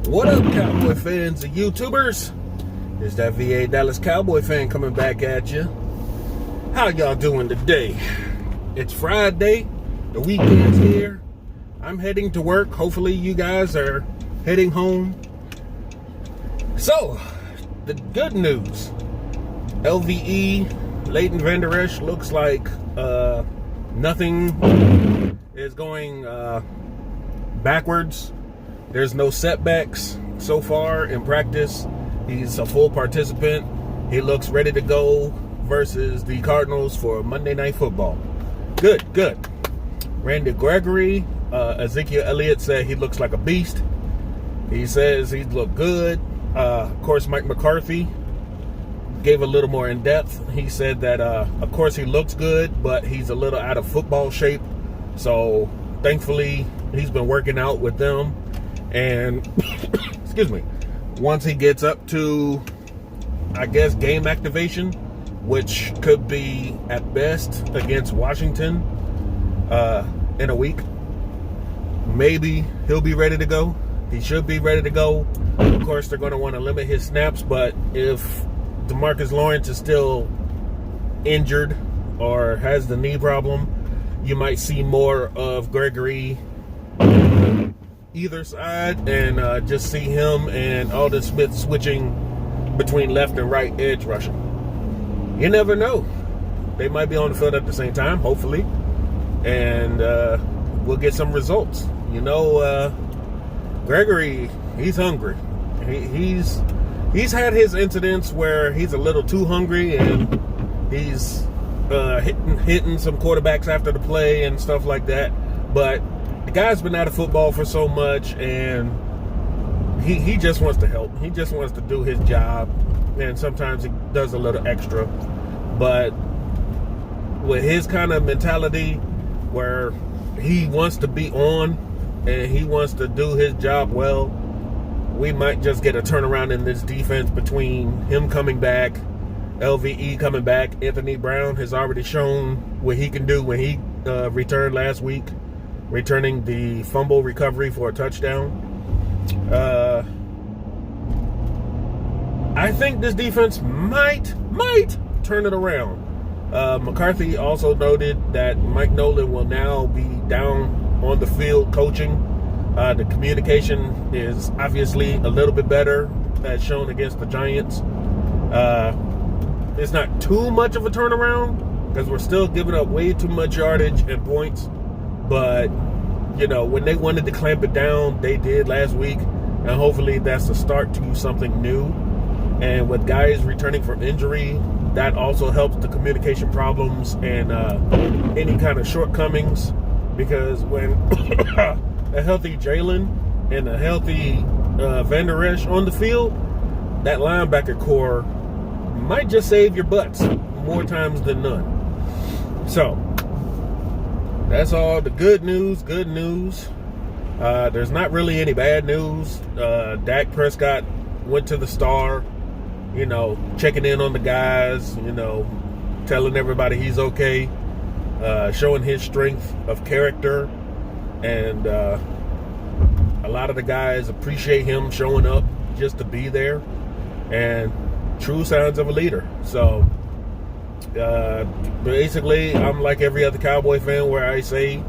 What up, Cowboy fans and YouTubers? It's that VA Dallas Cowboy fan coming back at you. How y'all doing today? It's Friday. The weekend's here. I'm heading to work. Hopefully you guys are heading home. So, the good news. L.V.E, Leighton Vander Esch looks like nothing is going backwards. There's no setbacks so far in practice. He's a full participant. He looks ready to go versus the Cardinals for Monday Night Football. Good. Randy Gregory, Ezekiel Elliott said he looks like a beast. He says he looked good. Of course, Mike McCarthy gave a little more in depth. He said that, of course, he looks good, but he's a little out of football shape. So, thankfully, he's been working out with them. And, excuse me, once he gets up to, I guess, game activation, which could be at best against Washington in a week, maybe he'll be ready to go. He should be ready to go. Of course, they're going to want to limit his snaps, but if DeMarcus Lawrence is still injured or has the knee problem, you might see more of Gregory either side and just see him and Aldon Smith switching between left and right edge rushing. You never know. They might be on the field at the same time, hopefully, and we'll get some results. You know, Gregory, he's hungry. He's had his incidents where he's a little too hungry and he's hitting some quarterbacks after the play and stuff like that. But the guy's been out of football for so much, and he just wants to help. He just wants to do his job, and sometimes he does a little extra. But with his kind of mentality where he wants to be on and he wants to do his job well, we might just get a turnaround in this defense between him coming back, L.V.E coming back. Anthony Brown has already shown what he can do when he returned last week, returning the fumble recovery for a touchdown. I think this defense might turn it around. McCarthy also noted that Mike Nolan will now be down on the field coaching. The communication is obviously a little bit better, as shown against the Giants. It's not too much of a turnaround because we're still giving up way too much yardage and points. But, you know, when they wanted to clamp it down, they did last week. And hopefully that's the start to something new. And with guys returning from injury, that also helps the communication problems and any kind of shortcomings. Because when a healthy Jalen and a healthy Vander Esch on the field, that linebacker core might just save your butts more times than none. So, that's all the good news. There's not really any bad news. Dak Prescott went to the Star, you know, checking in on the guys, you know, telling everybody he's okay, showing his strength of character. And a lot of the guys appreciate him showing up just to be there, and true signs of a leader. So basically, I'm like every other Cowboy fan where I say,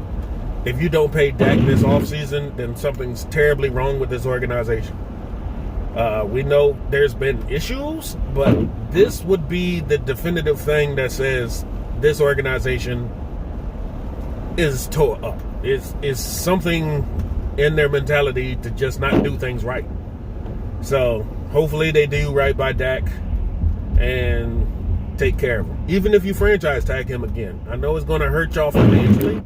if you don't pay Dak this offseason, then something's terribly wrong with this organization. We know there's been issues, but this would be the definitive thing that says this organization is tore up. Is something in their mentality to just not do things right. So hopefully they do right by Dak and take care of him. Even if you franchise tag him again. I know it's going to hurt y'all financially,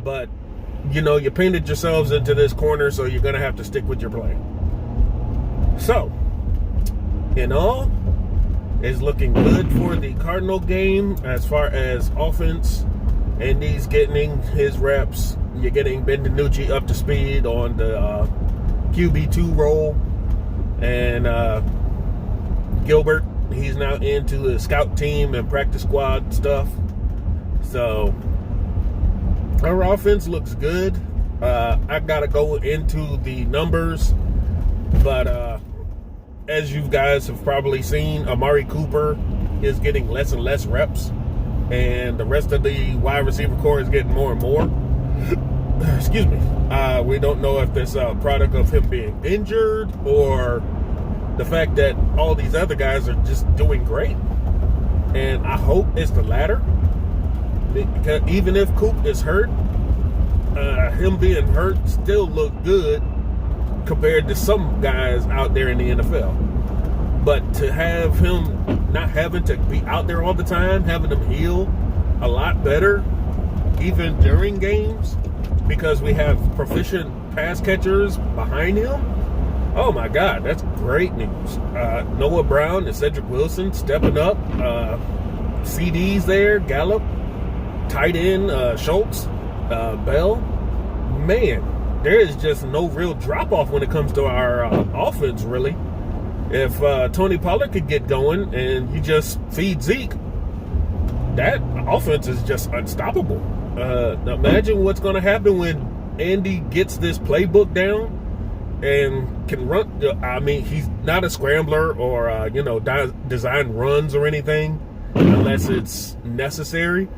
but, you know, you painted yourselves into this corner, so you're going to have to stick with your plan. So, in all, it's looking good for the Cardinal game as far as offense. And he's getting his reps. You're getting Ben DiNucci up to speed on the QB2 role. And Gilbert, he's now into the scout team and practice squad stuff. So, our offense looks good. I got to go into the numbers But as you guys have probably seen, Amari Cooper is getting less and less reps, and the rest of the wide receiver core is getting more and more. Excuse me. We don't know if this product of him being injured or the fact that all these other guys are just doing great. And I hope it's the latter, because even if Coop is hurt, him being hurt still look good compared to some guys out there in the NFL. But to have him not having to be out there all the time, having him heal a lot better, even during games, because we have proficient pass catchers behind him. Oh my God, that's great news. Noah Brown and Cedric Wilson stepping up. CDs there, Gallup, tight end, Schultz, Bell. Man, there is just no real drop-off when it comes to our offense, really. If Tony Pollard could get going and you just feed Zeke, that offense is just unstoppable. Imagine what's going to happen when Andy gets this playbook down and can run. I mean, he's not a scrambler or, design runs or anything unless it's necessary.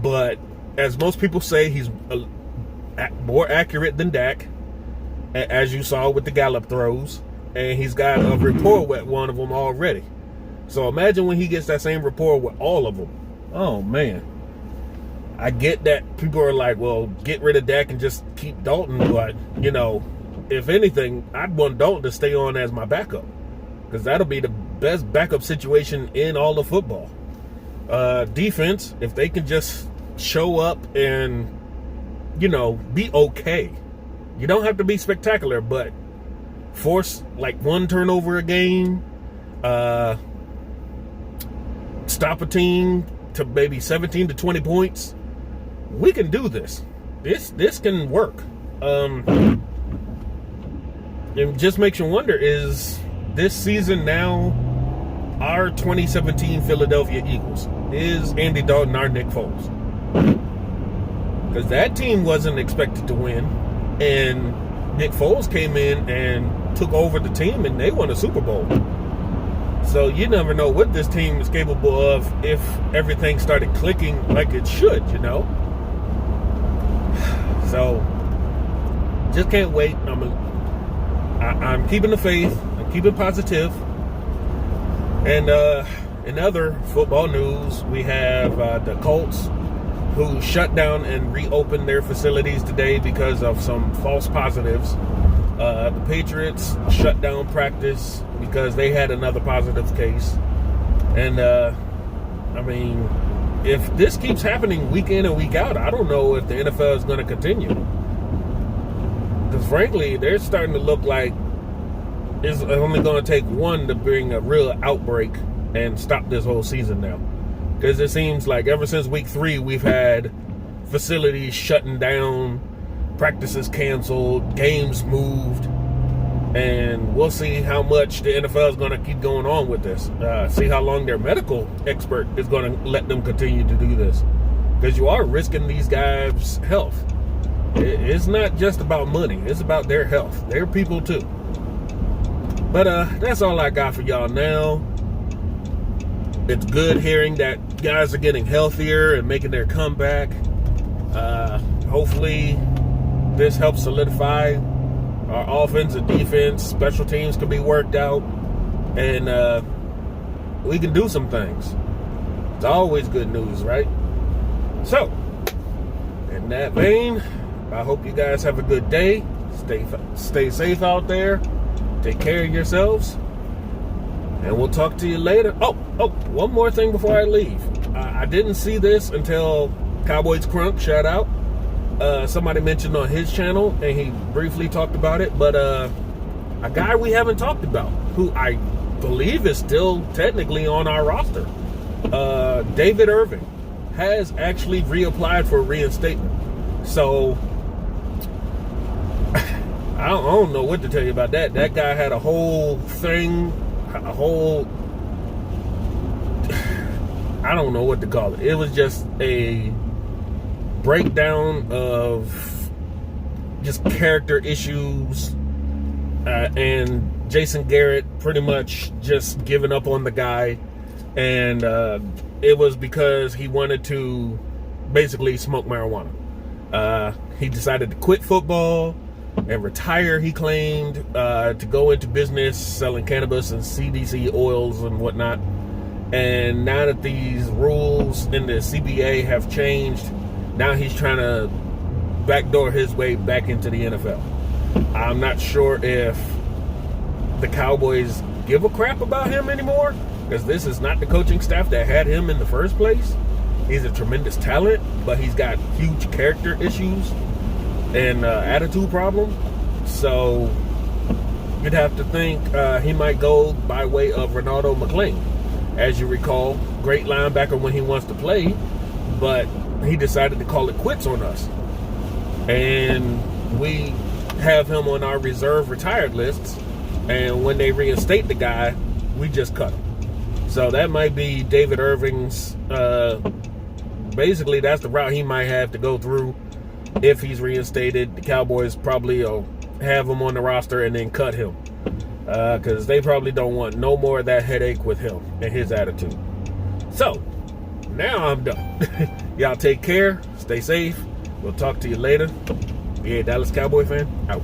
But as most people say, he's more accurate than Dak, as you saw with the Gallup throws. And he's got a rapport with one of them already. So imagine when he gets that same rapport with all of them. Oh, man. I get that people are like, well, get rid of Dak and just keep Dalton. But, if anything, I'd want Dalton to stay on as my backup, because that'll be the best backup situation in all of football. Defense, if they can just show up and, be okay. You don't have to be spectacular, but force like one turnover a game, stop a team to maybe 17 to 20 points. We can do this. This can work. It just makes you wonder, is this season now our 2017 Philadelphia Eagles? Is Andy Dalton our Nick Foles? Because that team wasn't expected to win, and Nick Foles came in and took over the team, and they won a Super Bowl. So you never know what this team is capable of if everything started clicking like it should, So just can't wait. I'm keeping the faith. I'm keeping positive. And in other football news, we have the Colts, who shut down and reopened their facilities today because of some false positives. The Patriots shut down practice because they had another positive case. And, if this keeps happening week in and week out, I don't know if the NFL is going to continue. Because, frankly, they're starting to look like it's only going to take one to bring a real outbreak and stop this whole season now. Because it seems like ever since week 3, we've had facilities shutting down, practices canceled, games moved, and we'll see how much the NFL is going to keep going on with this. See how long their medical expert is going to let them continue to do this. Because you are risking these guys' health. It's not just about money. It's about their health. They're people too. But that's all I got for y'all now. It's good hearing that guys are getting healthier and making their comeback. Hopefully this helps solidify our offense and defense. Special teams can be worked out, and we can do some things. It's always good news, right? So, in that vein, I hope you guys have a good day. Stay safe out there. Take care of yourselves. And we'll talk to you later. Oh, one more thing before I leave. I didn't see this until Cowboys Crunk, shout out. Somebody mentioned on his channel, and he briefly talked about it. But a guy we haven't talked about, who I believe is still technically on our roster, David Irving, has actually reapplied for reinstatement. So I don't know what to tell you about that. That guy had a whole thing, I don't know what to call it. It was just a breakdown of just character issues and Jason Garrett pretty much just giving up on the guy, and it was because he wanted to basically smoke marijuana. He decided to quit football and retire, he claimed, to go into business selling cannabis and CBD oils and whatnot. And now that these rules in the CBA have changed, now he's trying to backdoor his way back into the NFL. I'm not sure if the Cowboys give a crap about him anymore, because this is not the coaching staff that had him in the first place. He's a tremendous talent, but he's got huge character issues and attitude problem. So you'd have to think he might go by way of Ronaldo McClain. As you recall, great linebacker when he wants to play, but he decided to call it quits on us. And we have him on our reserve retired lists, and when they reinstate the guy, we just cut him. So that might be David Irving's, basically that's the route he might have to go through if he's reinstated. The Cowboys probably will have him on the roster and then cut him, because they probably don't want no more of that headache with him and his attitude. So now I'm done. Y'all take care, stay safe. We'll talk to you later. Be a Dallas Cowboy fan, out.